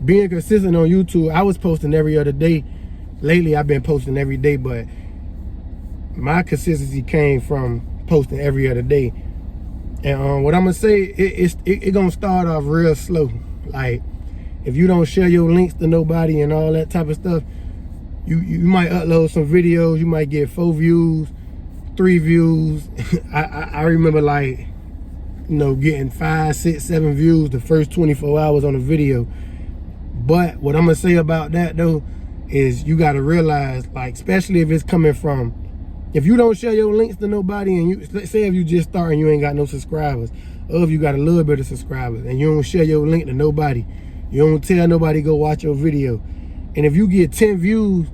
being consistent on YouTube, I was posting every other day. Lately, I've been posting every day, but my consistency came from posting every other day. And what I'm gonna say, it gonna start off real slow. Like, if you don't share your links to nobody and all that type of stuff, you might upload some videos, you might get 4 views, 3 views. I remember, like, you know, getting 5, 6, 7 views the first 24 hours on a video. But what I'm gonna say about that though is you gotta realize, like, especially if it's coming from, if you don't share your links to nobody, and you, let's say if you just start and you ain't got no subscribers, or if you got a little bit of subscribers and you don't share your link to nobody, you don't tell nobody go watch your video, and if you get 10 views,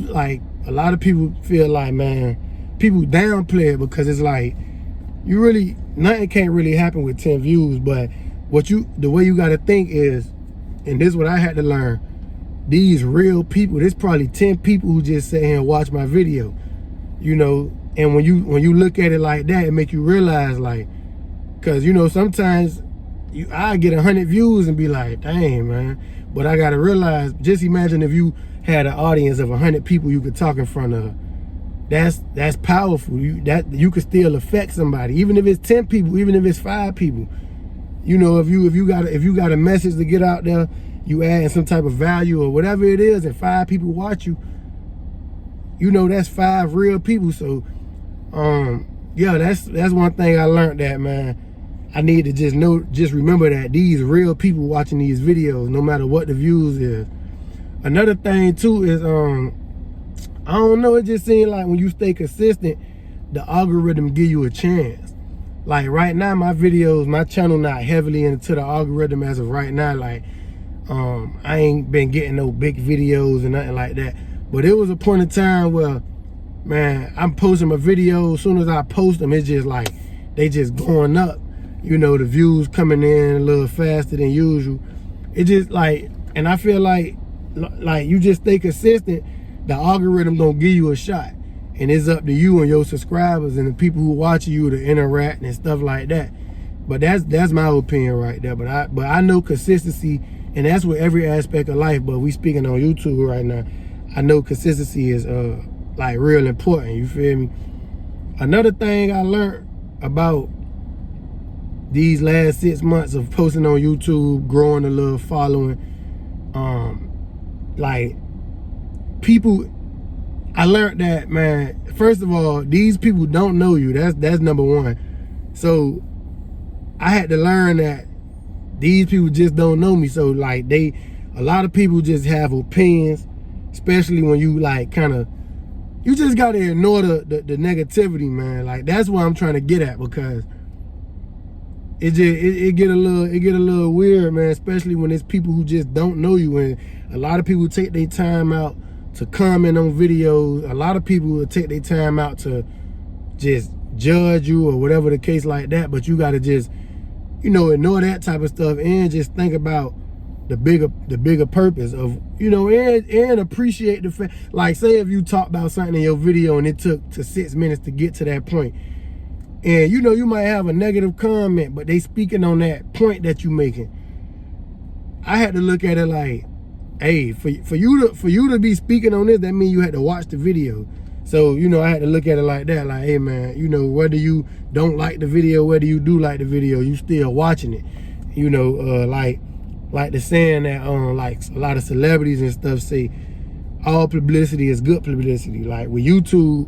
like, a lot of people feel like, man, people downplay it because it's like, you really, nothing can't really happen with 10 views. But the way you gotta think is, and this is what I had to learn, these real people, there's probably 10 people who just sit here and watch my video, you know. And when you look at it like that, it make you realize, like, cause, you know, sometimes I get 100 views and be like, dang, man. But I gotta realize, just imagine if you had an audience of 100 people you could talk in front of. That's powerful. You could still affect somebody, even if it's 10 people, even if it's 5 people. You know, if you got a message to get out there, you add some type of value or whatever it is, and 5 people watch you, you know, that's 5 real people. So yeah, that's one thing I learned, that, man, I need to just remember that these real people watching these videos, no matter what the views is. Another thing too is, I don't know, it just seems like when you stay consistent, the algorithm give you a chance. Like, right now, my videos, my channel not heavily into the algorithm as of right now. Like, I ain't been getting no big videos and nothing like that. But it was a point in time where, man, I'm posting my videos. As soon as I post them, it's just like, they just going up. You know, the views coming in a little faster than usual. It just like, and I feel like you just stay consistent, the algorithm gonna give you a shot. And it's up to you and your subscribers and the people who watch you to interact and stuff like that. But that's my opinion right there. But I know consistency, and that's with every aspect of life. But we speaking on YouTube right now. I know consistency is like real important. You feel me? Another thing I learned about these last 6 months of posting on YouTube, growing a little following, like, people, I learned that, man, first of all, these people don't know you. That's number one. So I had to learn that these people just don't know me. So, like, a lot of people just have opinions, especially when you, like, kind of, you just gotta ignore the negativity, man. Like, that's what I'm trying to get at, because it get a little weird, man, especially when it's people who just don't know you. And a lot of people take their time out to comment on videos. A lot of people will take their time out to just judge you or whatever the case like that. But you gotta just, you know, ignore that type of stuff and just think about the bigger purpose of, you know, and appreciate the fact. Like, say if you talk about something in your video and it took to 6 minutes to get to that point, and, you know, you might have a negative comment, but they speaking on that point that you making. I had to look at it like, hey, for you to be speaking on this, that means you had to watch the video. So, you know, I had to look at it like that, like, hey, man, you know, whether you don't like the video, whether you do like the video, you still watching it. You know, like the saying that like a lot of celebrities and stuff say, all publicity is good publicity. Like with YouTube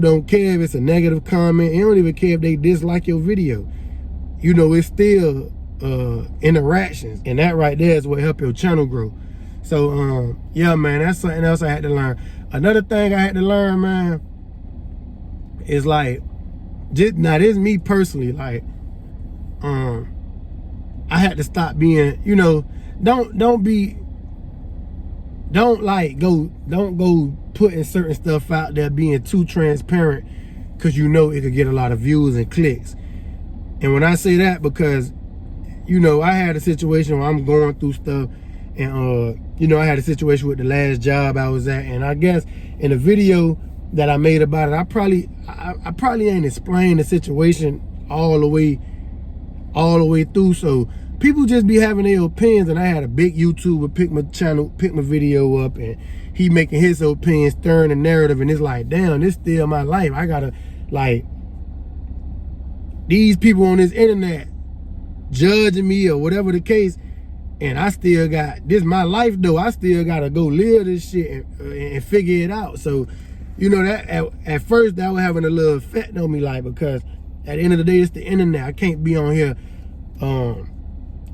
don't care if it's a negative comment. It don't even care if they dislike your video. You know, it's still interactions, and that right there is what help your channel grow. So yeah, man, that's something else I had to learn. Another thing I had to learn, man, is like, just now, this is me personally, like, I had to stop being, you know, don't go putting certain stuff out there, being too transparent, because you know it could get a lot of views and clicks. And when I say that, because, you know, I had a situation where I'm going through stuff, and you know, I had a situation with the last job I was at, and I guess in the video that I made about it, I probably ain't explained the situation all the way through. So people just be having their opinions, and I had a big YouTuber pick my video up, and he making his opinion, stirring the narrative, and it's like, damn, this still my life. I gotta, like, these people on this internet judging me or whatever the case, and I still got, this my life though, I still gotta go live this shit and figure it out. So, you know, that at first that was having a little effect on me, like, because at the end of the day, it's the internet. I can't be on here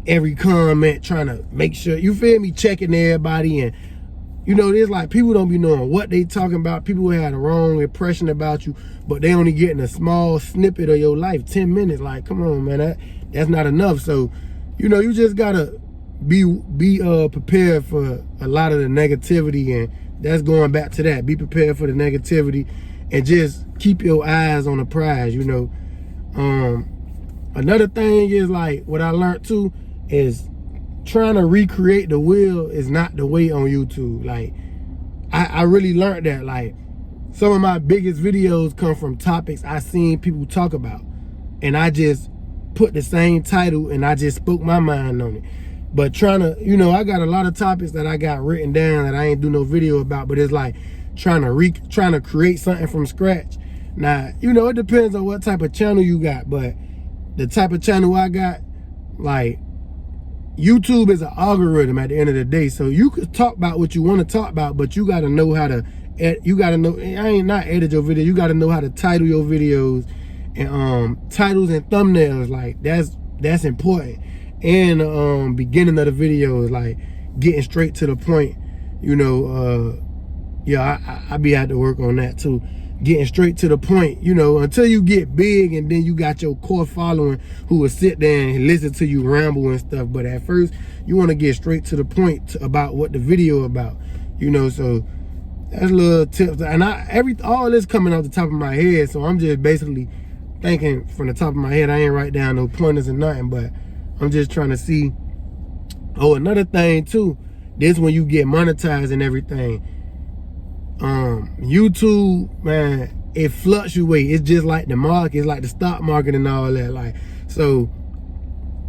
every comment trying to make sure, you feel me, checking everybody. And you know, there's like, people don't be knowing what they talking about. People who had a wrong impression about you, but they only getting a small snippet of your life, 10 minutes. Like, come on, man, that's not enough. So, you know, you just gotta be prepared for a lot of the negativity, and that's going back to that. Be prepared for the negativity, and just keep your eyes on the prize, you know. Another thing is, like, what I learned too is trying to recreate the wheel is not the way on YouTube. Like, I really learned that. Like, some of my biggest videos come from topics I seen people talk about, and I just put the same title and I just spoke my mind on it. But trying to, you know, I got a lot of topics that I got written down that I ain't do no video about, but it's like trying to create something from scratch. Now, you know, it depends on what type of channel you got, but the type of channel I got, like, YouTube is an algorithm at the end of the day. So you could talk about what you want to talk about, but you got to know how to, I ain't not edit your video. You got to know how to title your videos, and titles and thumbnails. Like, that's important. And beginning of the video is like getting straight to the point. You know, yeah, I be had to work on that too. Getting straight to the point, you know, until you get big, and then you got your core following who will sit there and listen to you ramble and stuff. But at first, you want to get straight to the point about what the video about, you know. So that's little tips. And all this coming off the top of my head, so I'm just basically thinking from the top of my head. I ain't write down no pointers or nothing, but I'm just trying to see. Oh, another thing too, this when you get monetized and everything. YouTube, man, it fluctuates. It's just like the market. It's like the stock market and all that. Like, so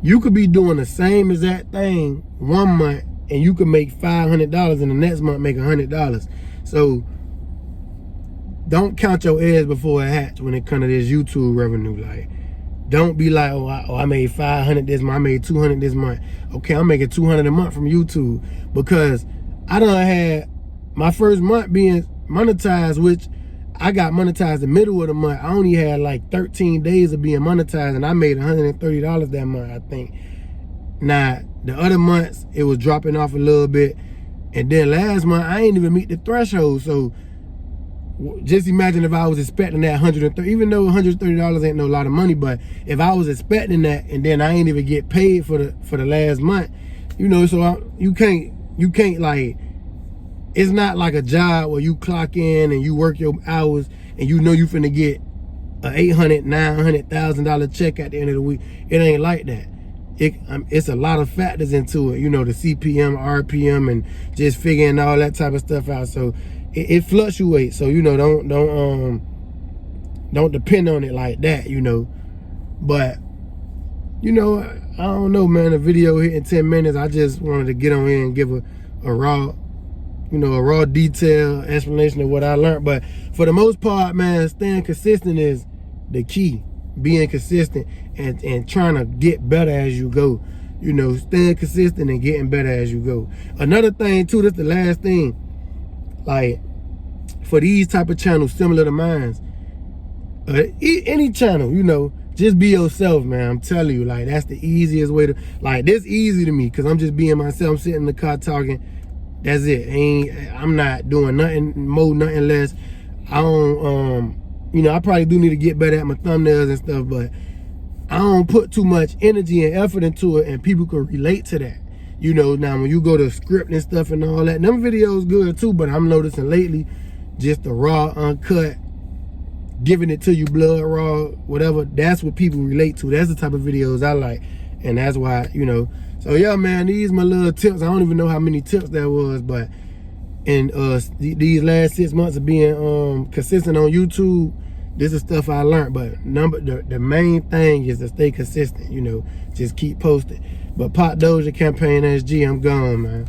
you could be doing the same exact thing one month, and you could make $500, and the next month make $100. So don't count your eggs before it hatch when it comes to this YouTube revenue. Like, don't be like, oh, I made 500 this month, I made 200 this month. Okay, I'm making 200 a month from YouTube, because I done had my first month being monetized, which I got monetized the middle of the month. I only had like 13 days of being monetized, and I made $130 that month, I think. Now, the other months, it was dropping off a little bit. And then last month, I ain't even meet the threshold. So just imagine if I was expecting that 130, even though $130 ain't no lot of money, but if I was expecting that, and then I ain't even get paid for the last month, you know, so you can't like, it's not like a job where you clock in and you work your hours and you know you finna get a $800,000, $900,000 check at the end of the week. It ain't like that. It's a lot of factors into it, you know, the CPM, RPM, and just figuring all that type of stuff out. So it fluctuates. So, you know, don't depend on it like that, you know. But, you know, I don't know, man. The video hitting 10 minutes. I just wanted to get on here and give a raw, you know, a raw detailed explanation of what I learned. But for the most part, man, staying consistent is the key. Being consistent and trying to get better as you go. You know, staying consistent and getting better as you go. Another thing too, this the last thing. Like, for these type of channels similar to mine, any channel, you know, just be yourself, man. I'm telling you, like, that's the easiest way to, like, this easy to me, because I'm just being myself. I'm sitting in the car talking. That's it. I'm not doing nothing more, nothing less. I don't, you know, I probably do need to get better at my thumbnails and stuff, but I don't put too much energy and effort into it, and people can relate to that. You know, now when you go to script and stuff and all that, them videos good too, but I'm noticing lately, just the raw, uncut, giving it to you blood raw, whatever, that's what people relate to. That's the type of videos I like, and that's why, you know. So yeah, man, these my little tips. I don't even know how many tips that was, but in these last 6 months of being consistent on YouTube, this is stuff I learned. But the main thing is to stay consistent. You know, just keep posting. But Poppa Dozier, CampaignSG, I'm gone, man.